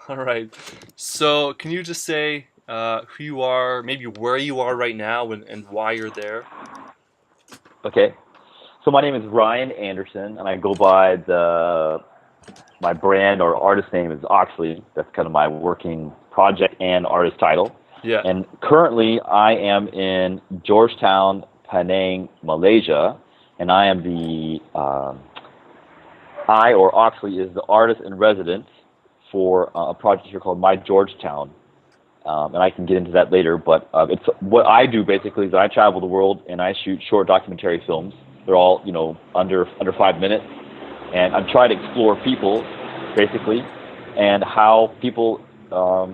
All right. So, can you just say who you are, maybe where you are right now, and why you're there? Okay. So my name is Ryan Anderson, and I go by my brand or artist name is Oxley. That's kind of my working project and artist title. Yeah. And currently, I am in Georgetown, Penang, Malaysia, and I am I or Oxley is the artist in residence for a project here called My Georgetown. And I can get into that later. But it's what I do basically is I travel the world and I shoot short documentary films. They're all under 5 minutes, and I'm trying to explore people basically and how people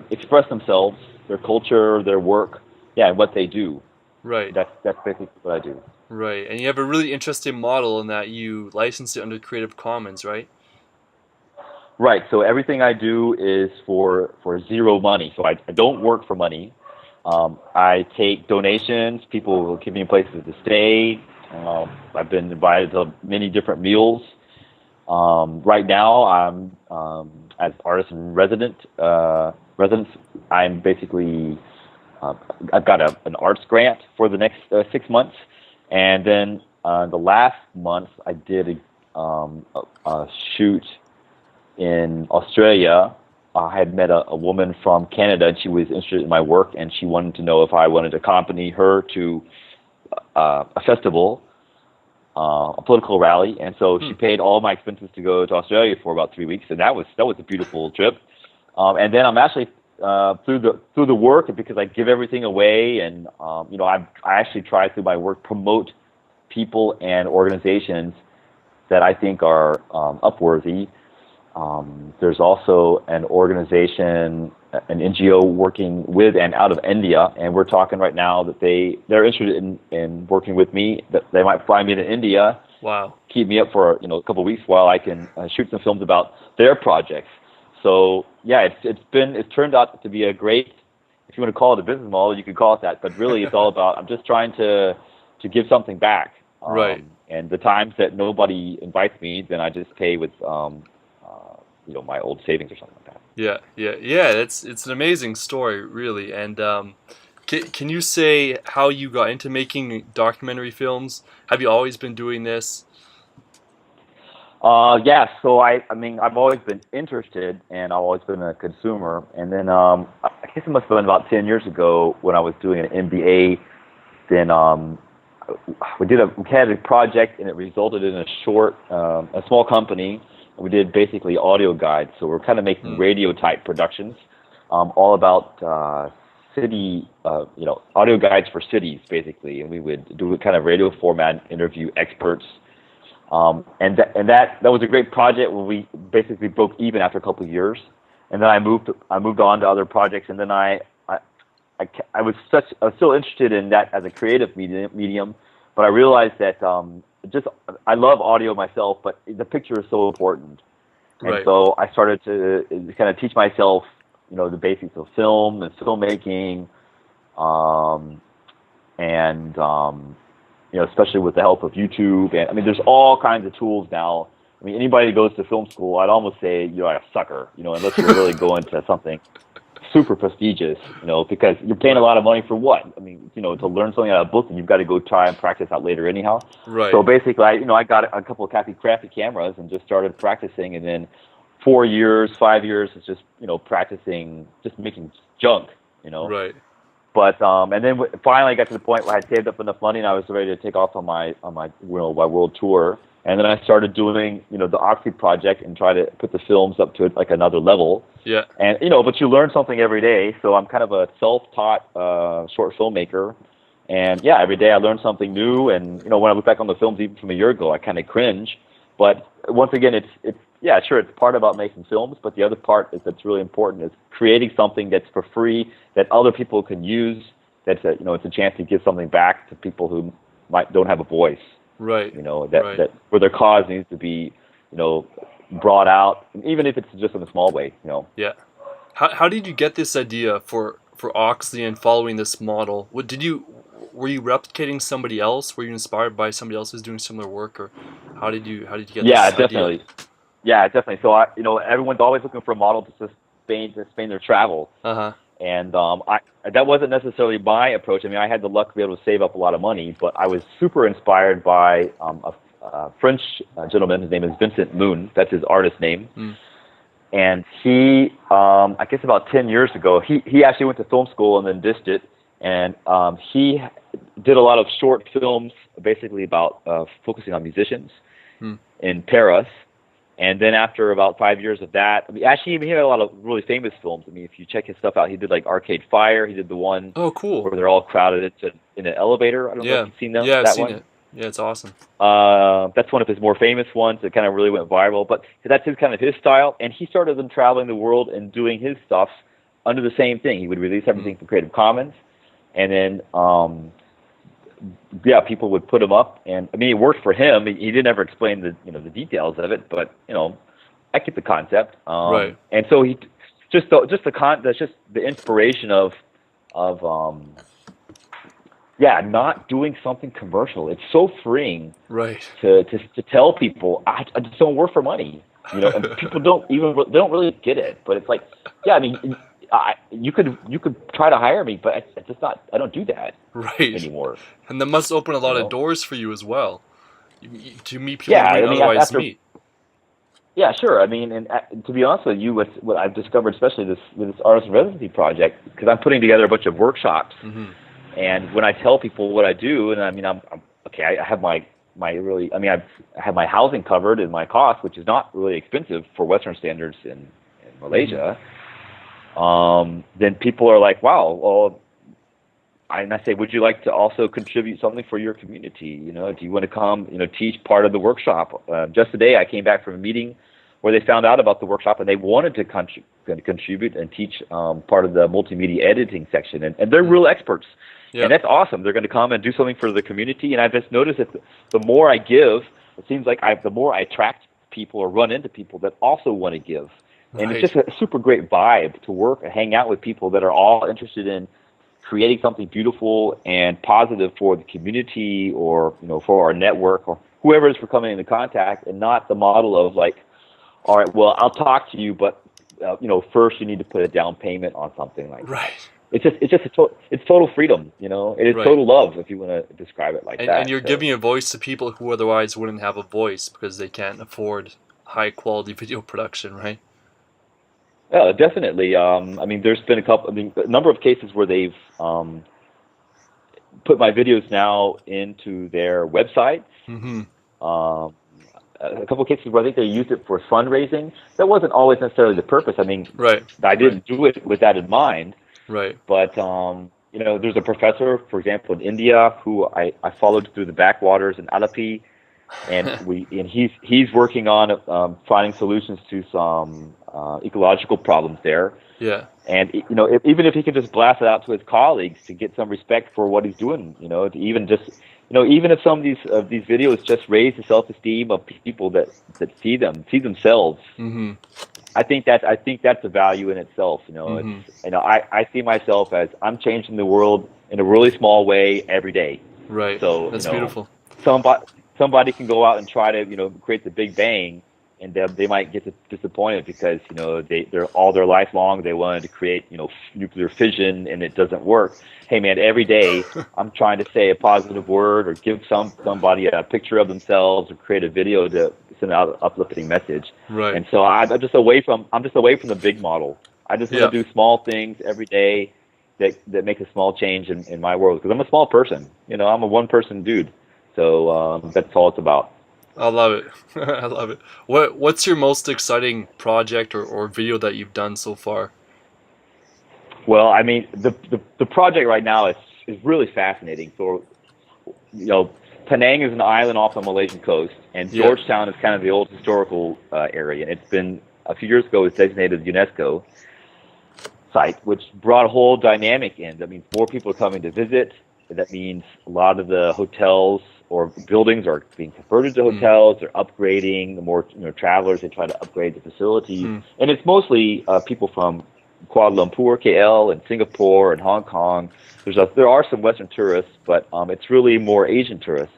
express themselves, their culture, their work, yeah, and what they do. Right. That's basically what I do. Right. And you have a really interesting model in that you license it under Creative Commons, right? Right. So everything I do is for zero money. So I don't work for money. I take donations. People will give me places to stay. I've been invited to many different meals. Right now, I'm as artist in residence. I'm basically I've got an arts grant for the next 6 months, and then the last month I did a shoot in Australia. I had met a woman from Canada, and she was interested in my work, and she wanted to know if I wanted to accompany her to a festival, a political rally, and so she Hmm. paid all my expenses to go to Australia for about 3 weeks, and that was a beautiful trip. And then I'm actually through the work, and because I give everything away, and I actually try through my work promote people and organizations that I think are upworthy. There's also an organization, an NGO working with and out of India, and we're talking right now that they're interested in working with me. That they might fly me to India, Wow. keep me up for a couple of weeks while I can shoot some films about their projects. So yeah, it's turned out to be a great, if you want to call it a business model, you could call it that. But really, it's all about I'm just trying to give something back. Right. And the times that nobody invites me, then I just pay with my old savings or something like that. Yeah. Yeah. Yeah. It's an amazing story, really. And can you say how you got into making documentary films? Have you always been doing this? Yeah, so I mean, I've always been interested, and I've always been a consumer. And then I guess it must have been about 10 years ago when I was doing an MBA. Then we had a project, and it resulted in a small company. We did basically audio guides, so we're kind of making Hmm. radio type productions, all about city, audio guides for cities, basically. And we would do a kind of radio format, interview experts, and that was a great project where we basically broke even after a couple of years. And then I moved on to other projects, and then I was still interested in that as a creative medium, but I realized that just I love audio myself, but the picture is so important, and Right. so I started to kind of teach myself, the basics of film and filmmaking, um, and especially with the help of YouTube. And I mean, there's all kinds of tools now. I mean, anybody who goes to film school, I'd almost say you're a sucker, unless you're really going to something super prestigious, because you're paying a Right. lot of money for what? I mean, to learn something out of a book, and you've got to go try and practice out later anyhow. So Right. basically, I got a couple of crappy cameras and just started practicing, and then 4 years, 5 years is just practicing, just making junk. Right. But and then finally I got to the point where I had saved up enough money and I was ready to take off on my world tour. And then I started doing the Oxy project and try to put the films up to like another level. Yeah. And but you learn something every day. So I'm kind of a self-taught short filmmaker. And yeah, every day I learn something new. And when I look back on the films even from a year ago, I kind of cringe. But once again, it's yeah, sure, it's part about making films, but the other part that's really important is creating something that's for free that other people can use. It's a chance to give something back to people who might don't have a voice. Right. That Right. where their cause needs to be, you know, brought out, even if it's just in a small way. Yeah. How did you get this idea for Oxley and following this model? What did you were you replicating somebody else? Were you inspired by somebody else who's doing similar work, or how did you get Yeah, this idea? definitely. Yeah, definitely. So everyone's always looking for a model to Spain to travel. Uh-huh. And that wasn't necessarily my approach. I mean, I had the luck to be able to save up a lot of money, but I was super inspired by a French gentleman. His name is Vincent Moon. That's his artist name. Mm. And he, I guess about 10 years ago, he actually went to film school and then dished it. And he did a lot of short films, basically about focusing on musicians in Paris. And then after about 5 years of that, I mean, actually, he had a lot of really famous films. I mean, if you check his stuff out, he did like Arcade Fire. He did the one cool. where they're all crowded in an elevator. I don't know if you've seen that. Yeah, I've seen one. it. Yeah, it's awesome. That's one of his more famous ones that kind of really went viral. But that's kind of his style. And he started then traveling the world and doing his stuff under the same thing. He would release everything from Creative Commons, and then people would put him up, and I mean, it worked for him. He didn't ever explain the details of it, but I get the concept. Right. And so he that's just the inspiration of not doing something commercial. It's so freeing. Right. To tell people I just don't work for money. And people don't really get it. But it's like, I mean, you could try to hire me, but it's just not. I don't do that anymore. And that must open a lot of doors for you as well. To meet people you you might otherwise meet. Yeah, sure. I mean, and to be honest with you, with what I've discovered, especially with this artist in residency project, because I'm putting together a bunch of workshops, and when I tell people what I do, and I mean, I'm okay. I have I have my housing covered and my cost, which is not really expensive for Western standards in Malaysia. Then people are like, wow, well, and I say, would you like to also contribute something for your community? Do you want to come, teach part of the workshop? Just today, I came back from a meeting where they found out about the workshop and they wanted to contribute and teach part of the multimedia editing section. And they're real experts. Yeah. And that's awesome. They're going to come and do something for the community. And I've just noticed that the more I give, it seems like the more I attract people or run into people that also want to give. And It's just a super great vibe to work and hang out with people that are all interested in creating something beautiful and positive for the community or, for our network or whoever is we're coming into contact, and not the model of like, all right, well, I'll talk to you, but, first you need to put a down payment on something like that. Right. It's total freedom, It is total love, if you want to describe it like that. And you're giving a voice to people who otherwise wouldn't have a voice because they can't afford high quality video production, right? Yeah, definitely. I mean, there's been a number of cases where they've put my videos now into their website. A couple of cases where I think they used it for fundraising. That wasn't always necessarily the purpose. I mean, I didn't do it with that in mind. Right. But there's a professor, for example, in India, who I followed through the backwaters in Alapi, and he's working on finding solutions to some ecological problems there. Yeah. And even if he can just blast it out to his colleagues to get some respect for what he's doing, to even just even if some of these videos just raise the self-esteem of people that see themselves. I think that's a value in itself. It's, I see myself as I'm changing the world in a really small way every day. Right. So that's beautiful. Somebody can go out and try to create the Big Bang, and they might get disappointed because they're all their life long they wanted to create nuclear fission and it doesn't work. Hey man, every day I'm trying to say a positive word or give somebody a picture of themselves or create a video to send out an uplifting message. Right. And so I'm just away from the big model. I just want to do small things every day that make a small change in my world, because I'm a small person. I'm a one person dude. So that's all it's about. I love it. I love it. What's your most exciting project or video that you've done so far? Well, I mean, the project right now is really fascinating. So, Penang is an island off the Malaysian coast, and Georgetown is kind of the old historical area. And it's been, a few years ago, it was designated UNESCO site, which brought a whole dynamic in. That means more people are coming to visit. That means a lot of the hotels or buildings are being converted to hotels. They're upgrading. The more travelers, they try to upgrade the facilities. And it's mostly people from Kuala Lumpur, KL, and Singapore, and Hong Kong. There are some Western tourists, but it's really more Asian tourists.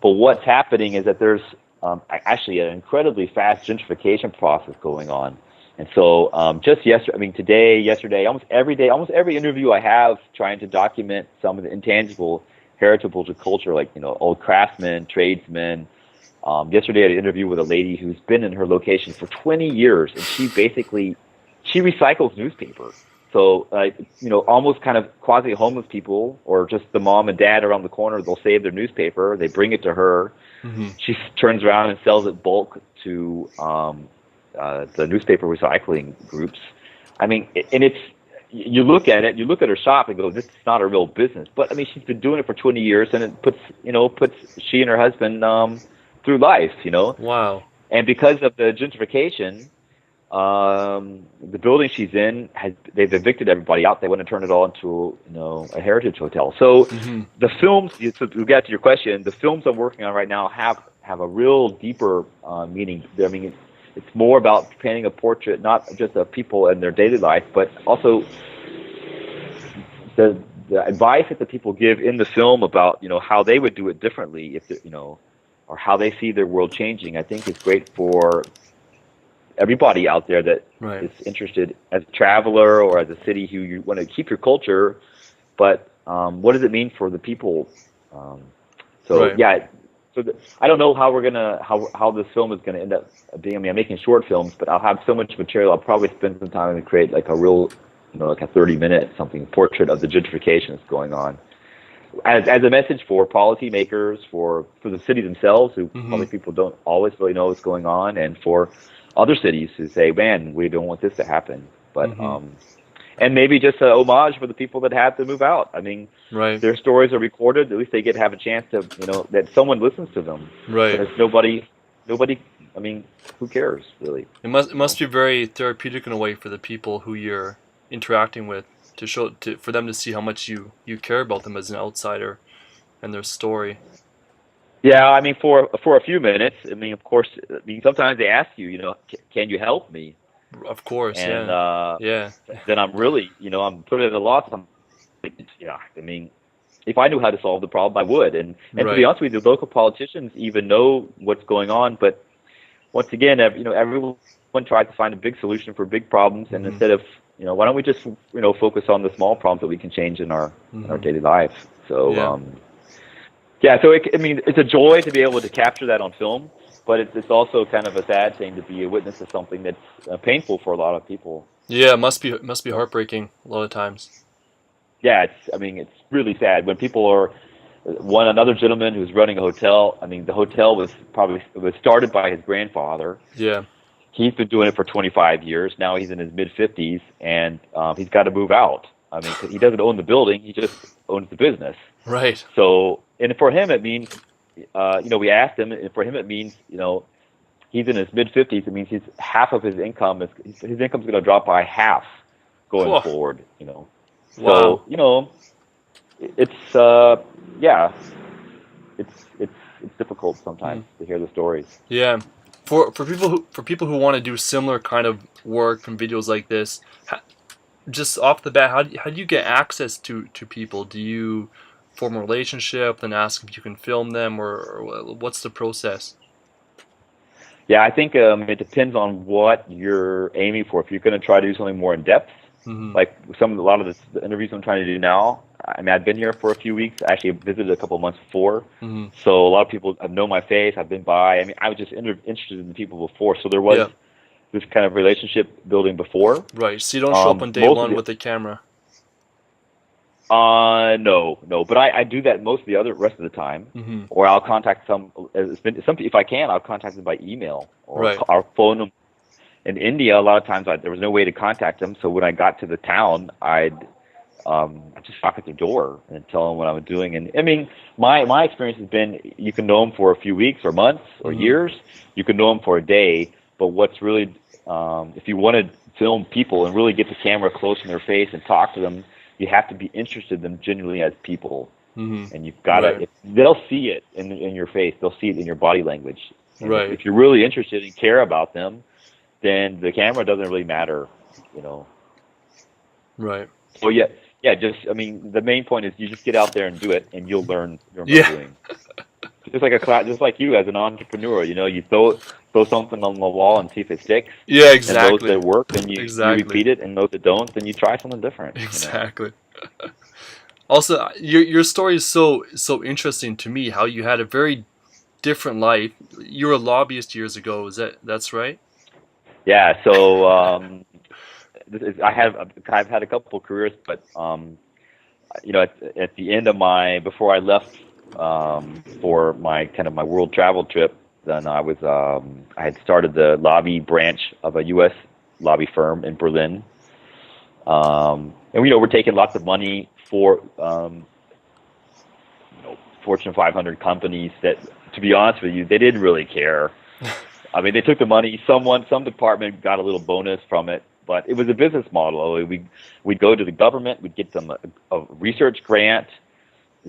But what's happening is that there's actually an incredibly fast gentrification process going on. And so just yesterday, I mean today, yesterday, almost every day, almost every interview I have trying to document some of the intangible heritables of culture, like, you know, old craftsmen, tradesmen. Yesterday I had an interview with a lady who's been in her location for 20 years, and she recycles newspaper. So, you know, almost kind of quasi-homeless people, or just the mom and dad around the corner, they'll save their newspaper, they bring it to her. Mm-hmm. She turns around and sells it bulk to the newspaper recycling groups. I mean, and it's, you look at it, you look at her shop and go, this is not a real business. But I mean, she's been doing it for 20 years, and it puts she and her husband through life, you know. Wow. And because of the gentrification, the building she's in they've evicted everybody out. They want to turn it all into, you know, a heritage hotel. So Mm-hmm. the films, so to get to your question, the films I'm working on right now have a real deeper meaning. I mean, it's more about painting a portrait, not just of people and their daily life, but also the advice that the people give in the film about, you know, how they would do it differently if, you know, or how they see their world changing. I think is great for everybody out there that Right. is interested as a traveler or as a city who you want to keep your culture, but what does it mean for the people? So Right. yeah, so I don't know how we're gonna how this film is gonna end up being. I mean, I'm making short films, but I'll have so much material. I'll probably spend some time and create like a real, you know, like a 30-minute something portrait of the gentrification that's going on, as a message for policymakers, for the city themselves, who Mm-hmm. probably people don't always really know what's going on, and for other cities who say, man, we don't want this to happen. But Mm-hmm. and maybe just a homage for the people that had to move out. I mean, Right. their stories are recorded. At least they get to have a chance to, you know, that someone listens to them. Right. But it's nobody. I mean, who cares really? It must be very therapeutic in a way for the people who you're interacting with, for them to see how much you care about them as an outsider and their story. Yeah, I mean, for a few minutes. I mean, of course. I mean, sometimes they ask you, you know, can you help me? Of course, And yeah. Yeah. then I'm really, you know, I'm put at a loss. I'm like, yeah, I mean, if I knew how to solve the problem, I would. And to be Right. honest with you, the local politicians even know what's going on. But once again, you know, everyone tries to find a big solution for big problems, and Mm-hmm. instead of, you know, why don't we just, you know, focus on the small problems that we can change in our Mm-hmm. daily life? So Yeah. yeah, so I mean, it's a joy to be able to capture that on film, but it's also kind of a sad thing to be a witness to something that's painful for a lot of people. Yeah, it must be heartbreaking a lot of times. Yeah, I mean, it's really sad when people are. Another gentleman who's running a hotel. I mean, the hotel was started by his grandfather. Yeah. He's been doing it for 25 years. Now he's in his mid 50s, and he's got to move out. I mean, 'cause he doesn't own the building; he just owns the business. Right. So, and for him, it means, you know, we asked him, and for him, it means, you know, he's in his mid 50s. It means half of his income his income's going to drop by half going Whew. forward. You know, Wow. so you know, it's yeah, it's difficult sometimes to hear the stories. Yeah. For people who want to do similar kind of work from videos like this, just off the bat, how do you get access to people? Do you form a relationship, then ask if you can film them, or what's the process? Yeah, I think it depends on what you're aiming for. If you're going to try to do something more in depth, Mm-hmm. like a lot of the interviews I'm trying to do now. I mean, I've been here for a few weeks. I actually visited a couple of months before, Mm-hmm. so a lot of people have known my face. I've been by. I mean, I was just interested in the people before, so there was Yeah. this kind of relationship building before. Right. So you don't show up on day Most of one the with a camera. no, but I do that most of the rest of the time, Mm-hmm. or I'll contact if I can, I'll contact them by email or Right. I'll phone them. In India, a lot of times there was no way to contact them, so when I got to the town, I'd just knock at their door and tell them what I was doing. And I mean, my experience has been you can know them for a few weeks or months or Mm-hmm. years. You can know them for a day, but what's really if you want to film people and really get the camera close in their face and talk to them, you have to be interested in them genuinely as people. Mm-hmm. And you've got to. Right. They'll see it in your face. They'll see it in your body language. And Right. if you're really interested and care about them, then the camera doesn't really matter, you know. Right. So yeah, just I mean, the main point is you just get out there and do it, and you'll learn by Yeah. doing. just like a class, just like you as an entrepreneur. You know, you throw something on the wall and see if it sticks. Yeah, And those exactly. that work, then you Exactly. repeat it, and those that don't, then you try something different. You know. Exactly. Also, your story is so interesting to me. How you had a very different life. You were a lobbyist years ago. That's right? Yeah. So I've had a couple of careers, but you know, at the end of before I left for my kind of my world travel trip, then I had started the lobby branch of a U.S. lobby firm in Berlin, and we're taking lots of money for Fortune 500 companies that, to be honest with you, they didn't really care. I mean, they took the money. Some department got a little bonus from it, but it was a business model. We'd go to the government, we'd get them a research grant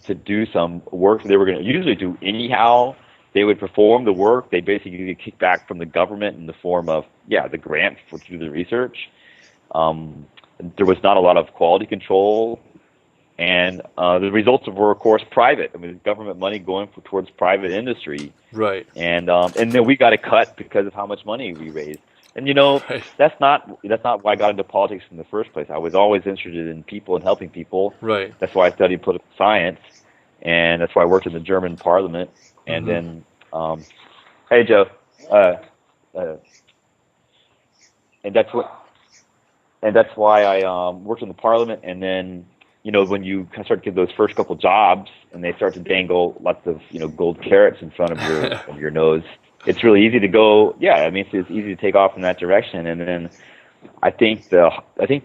to do some work they were going to usually do anyhow. They would perform the work. They basically get kickback from the government in the form of, the grant to do the research. There was not a lot of quality control. And the results were, of course, private. I mean, government money going towards private industry. Right. And then we got a cut because of how much money we raised. And Right. that's not why I got into politics in the first place. I was always interested in people and helping people. Right. That's why I studied political science, and that's why I worked in the German parliament. And Mm-hmm. then, hey Joe, uh, uh, and that's why I worked in the parliament. And then, when you start to get those first couple jobs, and they start to dangle lots of gold carrots in front of your nose, it's really easy to go. Yeah, I mean, it's easy to take off in that direction. And then I think the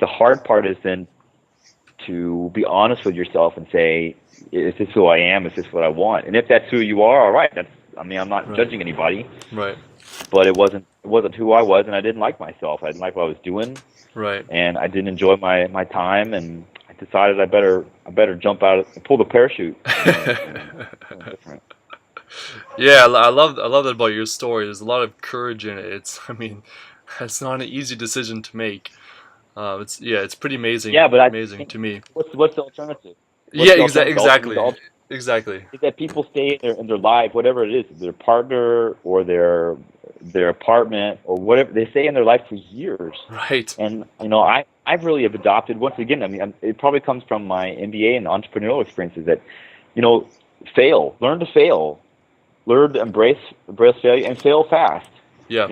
hard part is then to be honest with yourself and say, is this who I am? Is this what I want? And if that's who you are, all right. I'm not Right. judging anybody, Right. but it wasn't who I was, and I didn't like myself. I didn't like what I was doing, Right. and I didn't enjoy my time. And I decided I better jump out, pull the parachute. Something different. Yeah, I love that about your story. There's a lot of courage in it. I mean, it's not an easy decision to make. It's pretty Yeah, but I amazing think to me. what's the alternative? What's Yeah, the alternative? exactly, exactly. Is that people stay in their life, whatever it is, their partner or their apartment or whatever, they stay in their life for years. Right. And I've really have adopted, once again. I mean, it probably comes from my MBA and entrepreneurial experiences that learn to fail, learn to embrace failure, and fail fast. Yeah.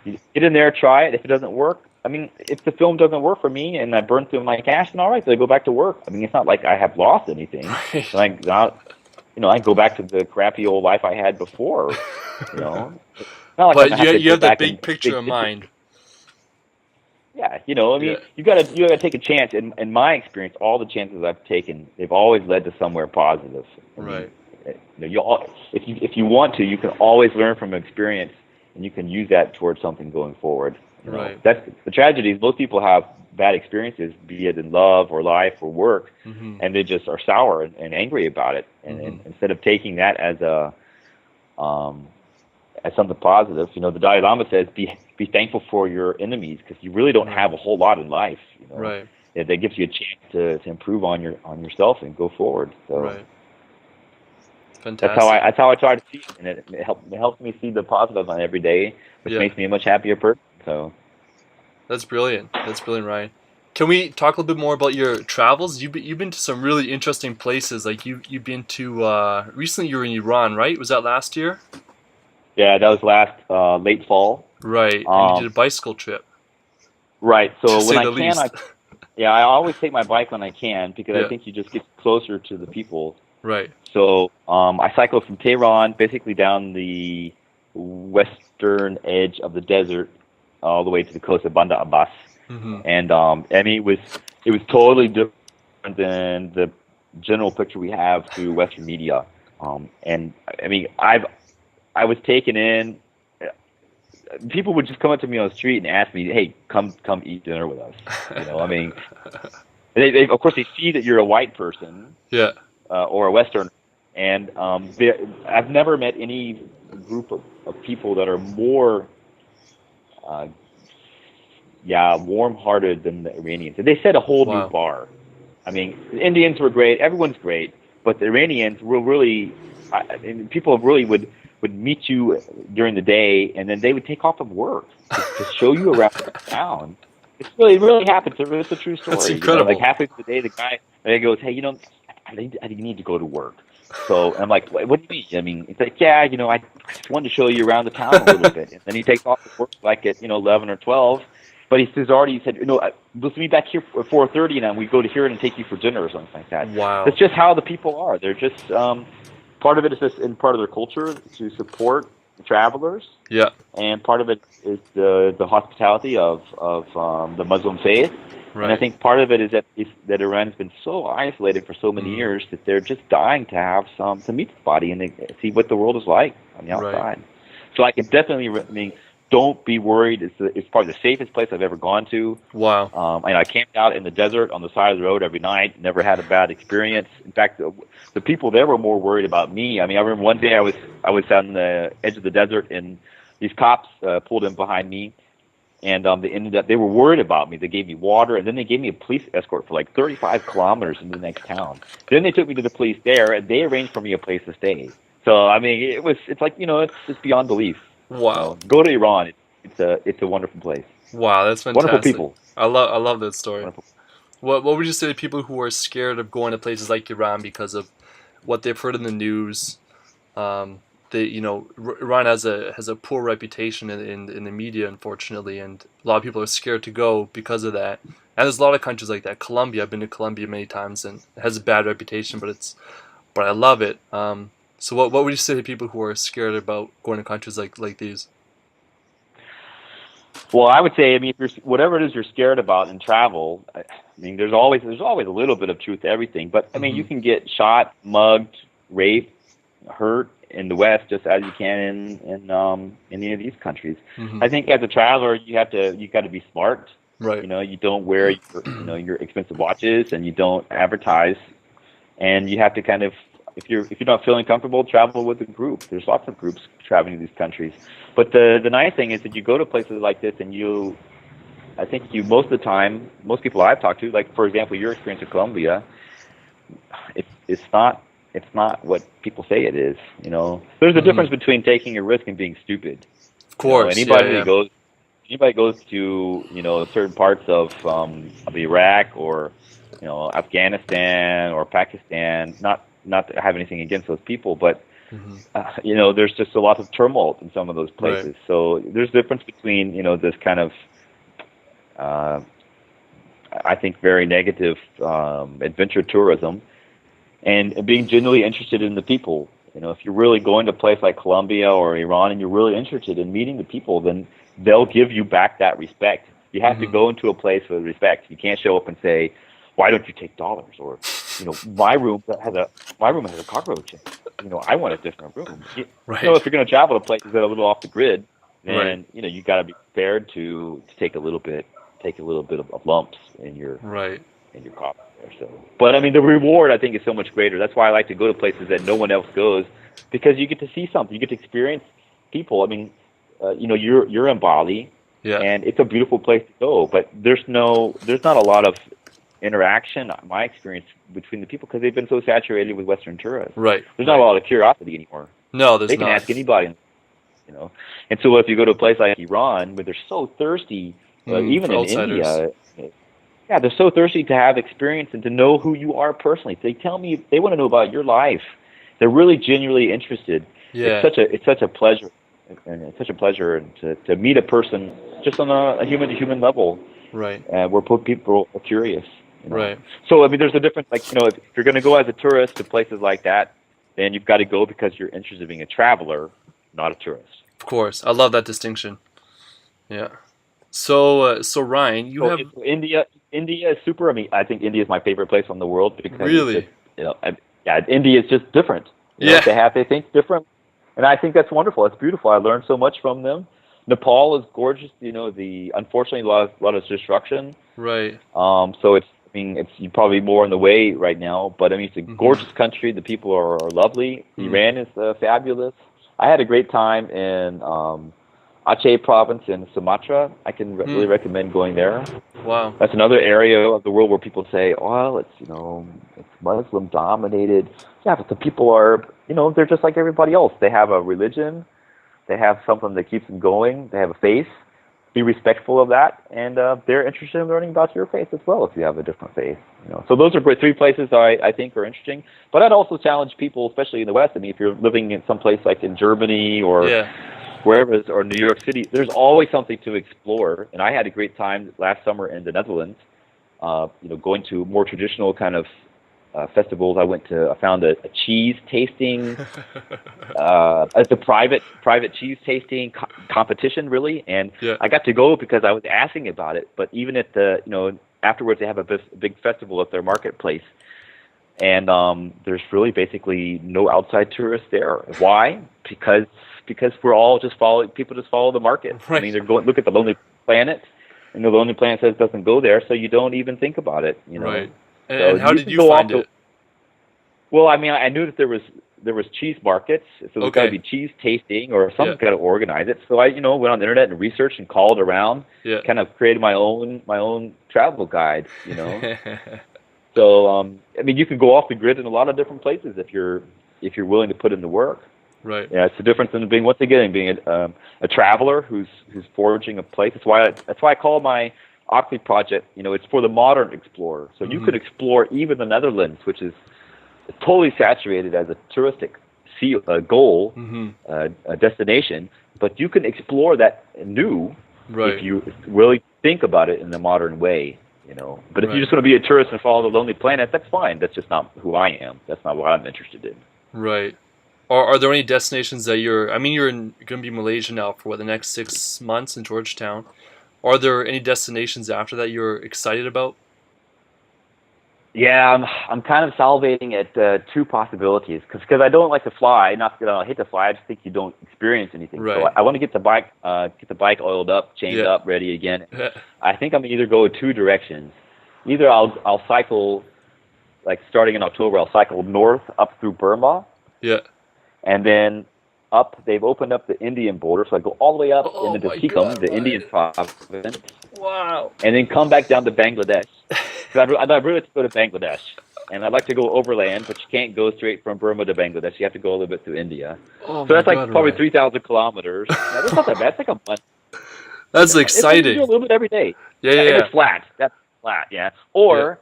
You get in there, try it. If it doesn't work, I mean, if the film doesn't work for me and I burn through my cash, then all right, then I go back to work. I mean, it's not like I have lost anything. Right. I go back to the crappy old life I had before. It's not like I'm But gonna have to you go have the back big and picture in mind. yeah, I mean, Yeah. you gotta take a chance. In my experience, all the chances I've taken, they've always led to somewhere positive. I mean, Right. if you want to, you can always learn from experience, and you can use that towards something going forward. Right. That's the tragedy. Is most people have bad experiences, be it in love or life or work, Mm-hmm. and they just are sour and angry about it. And Mm-hmm. instead of taking that as something positive, the Dalai Lama says, be thankful for your enemies, because you really don't Right. have a whole lot in life. Right. That gives you a chance to improve on yourself and go forward. So Right. Fantastic. that's how I try to see it, and it helps me see the positive on every day, which Yeah. makes me a much happier person. So. That's brilliant. That's brilliant, Ryan. Can we talk a little bit more about your travels? You've been to some really interesting places. Like you've been to recently. You were in Iran, right? Was that last year? Yeah, that was last late fall. Right. And you did a bicycle trip, Right. to So when say I the can, least. I always take my bike when I can, because I Yeah. think you just get closer to the people. Right. So I cycle from Tehran, basically down the western edge of the desert, all the way to the coast of Bandar Abbas. Mm-hmm. And I mean, it was totally different than the general picture we have through Western media. And I mean, I was taken in. People would just come up to me on the street and ask me, "Hey, come eat dinner with us." I mean, they of course they see that you're a white person Yeah. or a Western, and I've never met any group of people that are more, warm-hearted than the Iranians. They set a whole new Wow. bar. I mean, the Indians were great. Everyone's great, but the Iranians were really and people really would meet you during the day, and then they would take off of work to show you around town. It really happens. It's a true That's story. incredible. Like halfway through the day, the guy goes, "Hey, I need to go to work." So I'm like, "What do you mean?" I mean, it's like, "Yeah, I just wanted to show you around the town a little bit." And then he takes off to work like at 11 or 12. But he said, we'll meet back here at 4:30, and then we go to here and take you for dinner or something like that. Wow. That's just how the people are. They're just part of it is just in part of their culture to support the travelers. Yeah. And part of it is the hospitality of the Muslim faith. Right. And I think part of it is that Iran's been so isolated for so many years that they're just dying to have to meet somebody and they see what the world is like on the outside. Right. So I can definitely, don't be worried. It's probably the safest place I've ever gone to. Wow. And I camped out in the desert on the side of the road every night. Never had a bad experience. In fact, the people there were more worried about me. I mean, I remember one day I was on the edge of the desert, and these cops pulled in behind me, and they were worried about me. They gave me water, and then they gave me a police escort for like 35 kilometers into the next town. Then they took me to the police there, and they arranged for me a place to stay. So I mean, it's like it's beyond belief. Wow. Go to Iran. It's a wonderful place. Wow, that's fantastic. Wonderful people. I love that story. Wonderful. What would you say to people who are scared of going to places like Iran because of what they've heard in the news? Iran has a poor reputation in the media, unfortunately, and a lot of people are scared to go because of that. And there's a lot of countries like that. Colombia, I've been to Colombia many times, and it has a bad reputation, but I love it. So what would you say to people who are scared about going to countries like these? Well, I would say, if whatever it is you're scared about in travel, there's always a little bit of truth to everything. But you can get shot, mugged, raped, hurt in the West just as you can in any of these countries. I think as a traveler, you got to be smart. Right. You don't wear your expensive watches, and you don't advertise, and you have to kind of. If you're not feeling comfortable, travel with a group. There's lots of groups traveling to these countries. But the nice thing is that you go to places like this, and I think most of the time, most people I've talked to, like for example, your experience in Colombia, it's not what people say it is. There's a difference between taking a risk and being stupid. Of course. Anybody goes to certain parts of Iraq or Afghanistan or Pakistan, not to have anything against those people, but there's just a lot of tumult in some of those places. Right. So there's a difference between this kind of I think very negative adventure tourism and being genuinely interested in the people. If you're really going to a place like Colombia or Iran and you're really interested in meeting the people, then they'll give you back that respect. You have to go into a place with respect. You can't show up and say, "Why don't you take dollars?" Or my room has a cockroach in it. I want a different room. Right. If you're going to travel to places that are a little off the grid, then you got to be prepared to take a little bit of lumps in your coffee there. So, but the reward I think is so much greater. That's why I like to go to places that no one else goes, because you get to see something. You get to experience people. You're in Bali, and it's a beautiful place to go, but there's not a lot of interaction, my experience, between the people because they've been so saturated with Western tourists. Right. There's not a lot of curiosity anymore. No, there's not. They can ask anybody, And so if you go to a place like Iran, where they're so thirsty, even in outsiders. India, they're so thirsty to have experience and to know who you are personally. They tell me they want to know about your life. They're really genuinely interested. Yeah. It's such a pleasure, and it's such a pleasure to meet a person just on a human to human level. Right. Where people are curious. Right. So there's a difference. If you're going to go as a tourist to places like that, then you've got to go because you're interested in being a traveler, not a tourist. Of course, I love that distinction. Yeah. So Ryan, you have India. India is super. I think India is my favorite place on the world because really, India is just different. They think different, and I think that's wonderful. It's beautiful. I learned so much from them. Nepal is gorgeous. Unfortunately a lot of destruction. Right. So it's probably more on the way right now, but it's a gorgeous country. The people are lovely. Iran is fabulous. I had a great time in Aceh province in Sumatra. I can really recommend going there. Wow. That's another area of the world where people say, "Oh, it's Muslim dominated." Yeah, but the people are, they're just like everybody else. They have a religion, they have something that keeps them going, they have a faith. Be respectful of that, and they're interested in learning about your faith as well if you have a different faith. So those are three places I think are interesting. But I'd also challenge people, especially in the West. I mean, if you're living in some place like in Germany or wherever it is, or New York City, there's always something to explore. And I had a great time last summer in the Netherlands. Going to more traditional kind of festivals. I found a cheese tasting, it's a private cheese tasting competition, really, and I got to go because I was asking about it. But even at the, afterwards they have a big festival at their marketplace, and there's really basically no outside tourists there. Why? Because we're all just people just follow the market. Right. I mean, they're going look at the Lonely Planet, and the Lonely Planet says it doesn't go there, so you don't even think about it. Right. So and how did you find it? Well, I mean, I knew that there was cheese markets, so there's got to be cheese tasting or something got to organize it. So I, went on the internet and researched and called around, kind of created my own travel guide, So I mean, you can go off the grid in a lot of different places if you're willing to put in the work. Right. Yeah, it's the difference in being a traveler who's foraging a place. That's why I call my Oxley project, it's for the modern explorer. So you could explore even the Netherlands, which is totally saturated as a touristic goal, a destination. But you can explore that new if you really think about it in a modern way. But if you're just going to be a tourist and follow the Lonely Planet, that's fine. That's just not who I am. That's not what I'm interested in. Right. Are there any destinations that you're going to be in Malaysia now for the next 6 months in Georgetown? Are there any destinations after that you're excited about? Yeah, I'm kind of salivating at two possibilities because I don't like to fly. Not that I hate to fly. I just think you don't experience anything. Right. So I want to get the bike oiled up, chained up, ready again. I think I'm gonna either go two directions. Either I'll cycle, like starting in October, I'll cycle north up through Burma. Yeah. And then up, they've opened up the Indian border, so I go all the way up into the Sikkim, the Indian province. Wow. And then come back down to Bangladesh. Because I'd really like to go to Bangladesh. And I'd like to go overland, but you can't go straight from Burma to Bangladesh. You have to go a little bit through India. So that's probably 3,000 kilometers. Yeah, that's not that bad. It's like a month. That's exciting. It's a little bit every day. Yeah. It's flat. That's flat, yeah. Or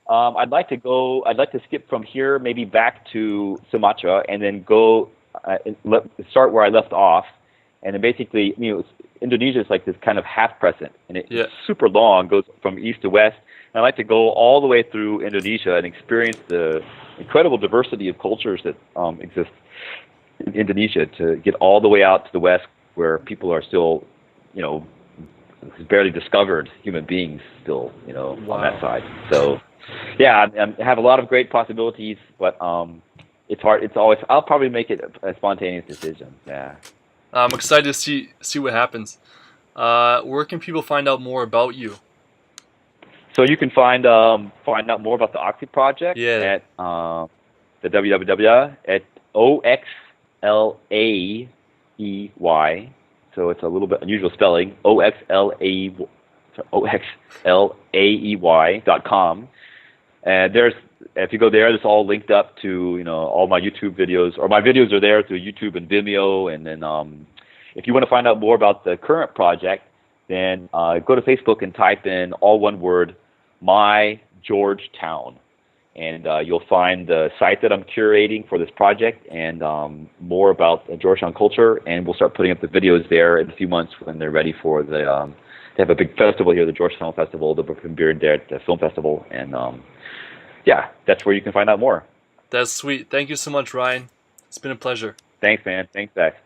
I'd like to skip from here maybe back to Sumatra and then go start where I left off. And then basically, Indonesia is like this kind of half crescent. And it's super long, goes from east to west. And I'd like to go all the way through Indonesia and experience the incredible diversity of cultures that exist in Indonesia, to get all the way out to the west where people are still, barely discovered human beings still, on that side. So, yeah, I have a lot of great possibilities, but it's hard. I'll probably make it a spontaneous decision. Yeah. I'm excited to see what happens. Where can people find out more about you? So you can find out more about the Oxley Project at the www at OXLAEY. So it's a little bit unusual spelling. OXLAEY.com. And if you go there, it's all linked up to all my YouTube videos, or my videos are there through YouTube and Vimeo. And then if you want to find out more about the current project, then go to Facebook and type in all one word, My Georgetown, and you'll find the site that I'm curating for this project and more about the Georgetown culture. And we'll start putting up the videos there in a few months when they're ready for they have a big festival here, the Georgetown Festival. They'll be premiered there at the film festival, and that's where you can find out more. That's sweet. Thank you so much, Ryan. It's been a pleasure. Thanks, man. Thanks, Zach.